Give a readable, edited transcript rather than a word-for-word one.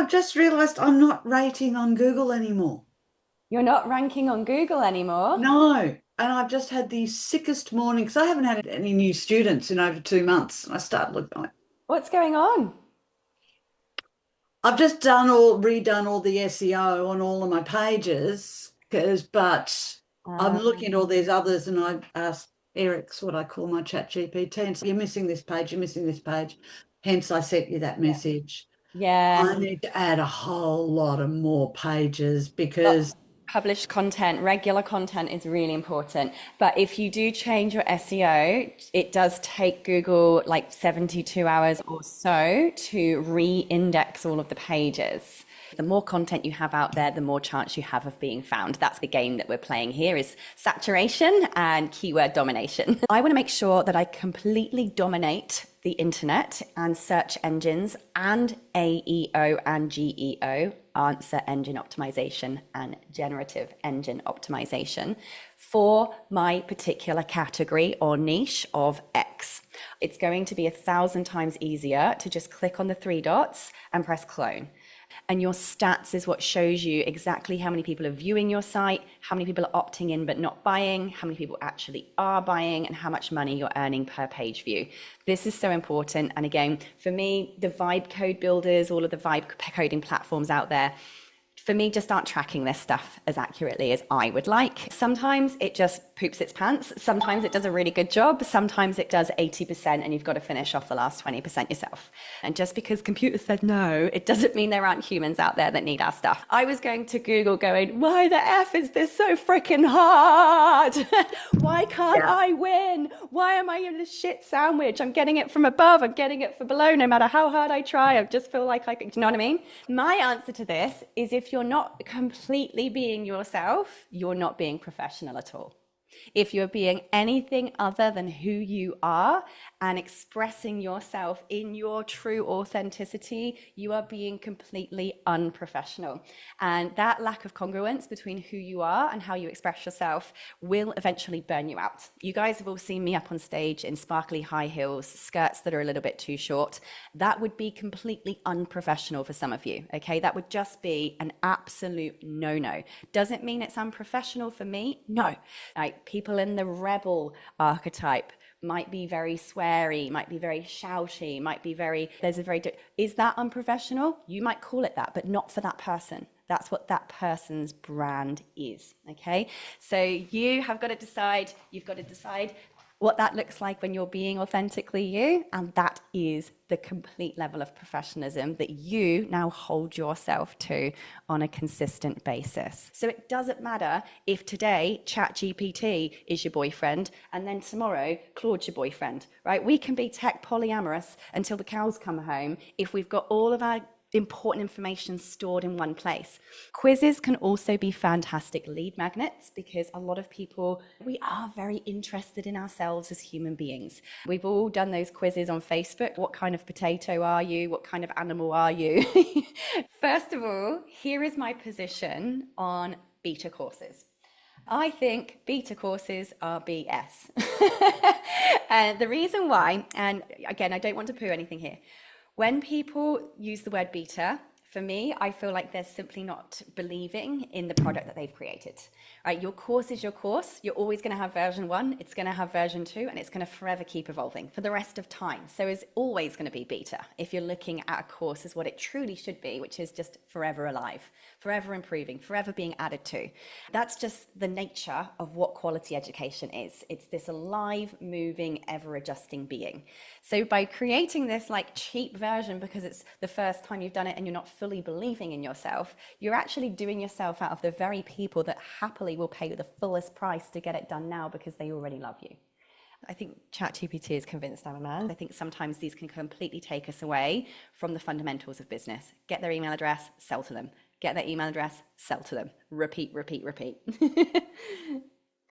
I've just realized I'm not rating on Google anymore. You're not ranking on Google anymore. No. And I've just had the sickest morning because I haven't had any new students in over 2 months. And I started looking like What's going on? I've just redone all the SEO on all of my pages but I'm Uh, looking at all these others and I asked Eric's what I call my chat GPT and said, you're missing this page, you're missing this page. Hence I sent you that yeah. message. I Yes. need to add a whole lot of more pages Lots because of published content, regular content is really important. But if you do change your SEO, it does take Google like 72 hours or so to re-index all of the pages. The more content you have out there, the more chance you have of being found. That's the game that we're playing here is saturation and keyword domination. I want to make sure that I completely dominate the internet and search engines and AEO and GEO, answer engine optimization and generative engine optimization, for my particular category or niche of X. It's going to be 1,000 times easier to just click on the three dots and press clone. And your stats is what shows you exactly how many people are viewing your site, how many people are opting in but not buying, how many people actually are buying, and how much money you're earning per page view. This is so important. And again, for me, the vibe code builders, all of the vibe coding platforms out there, for me, just aren't tracking this stuff as accurately as I would like. Sometimes it just poops its pants. Sometimes it does a really good job. Sometimes it does 80% and you've got to finish off the last 20% yourself. And just because computers said no, it doesn't mean there aren't humans out there that need our stuff. I was going to Google going, why the F is this so freaking hard? Why can't yeah, I win? Why am I in this shit sandwich? I'm getting it from above. I'm getting it from below. No matter how hard I try, I just feel like do you know what I mean? My answer to this is if you're not completely being yourself, you're not being professional at all. If you're being anything other than who you are and expressing yourself in your true authenticity, you are being completely unprofessional. And that lack of congruence between who you are and how you express yourself will eventually burn you out. You guys have all seen me up on stage in sparkly high heels, skirts that are a little bit too short. That would be completely unprofessional for some of you, okay? That would just be an absolute no-no. Does it mean it's unprofessional for me? No. Like people in the rebel archetype might be very sweary, might be very shouty, might be very, is that unprofessional? You might call it that, but not for that person. That's what that person's brand is, okay? So you've got to decide what that looks like when you're being authentically you, and that is the complete level of professionalism that you now hold yourself to on a consistent basis. So it doesn't matter if today ChatGPT is your boyfriend and then tomorrow Claude's your boyfriend, right? We can be tech polyamorous until the cows come home if we've got all of our important information stored in one place. Quizzes can also be fantastic lead magnets because a lot of people, we are very interested in ourselves as human beings. We've all done those quizzes on Facebook. What kind of potato are you? What kind of animal are you? First of all, here is my position on beta courses. I think beta courses are BS. And the reason why, and again, I don't want to poo anything here. When people use the word beta, for me, I feel like they're simply not believing in the product that they've created. Right? Your course is your course. You're always going to have version 1, it's going to have version 2, and it's going to forever keep evolving for the rest of time. So it's always going to be beta if you're looking at a course as what it truly should be, which is just forever alive, forever improving, forever being added to. That's just the nature of what quality education is. It's this alive, moving, ever-adjusting being. So by creating this like cheap version because it's the first time you've done it and you're not fully believing in yourself, you're actually doing yourself out of the very people that happily will pay the fullest price to get it done now because they already love you. I think ChatGPT is convinced I'm a man. I think sometimes these can completely take us away from the fundamentals of business. Get their email address, sell to them. Get their email address, sell to them. Repeat, repeat, repeat.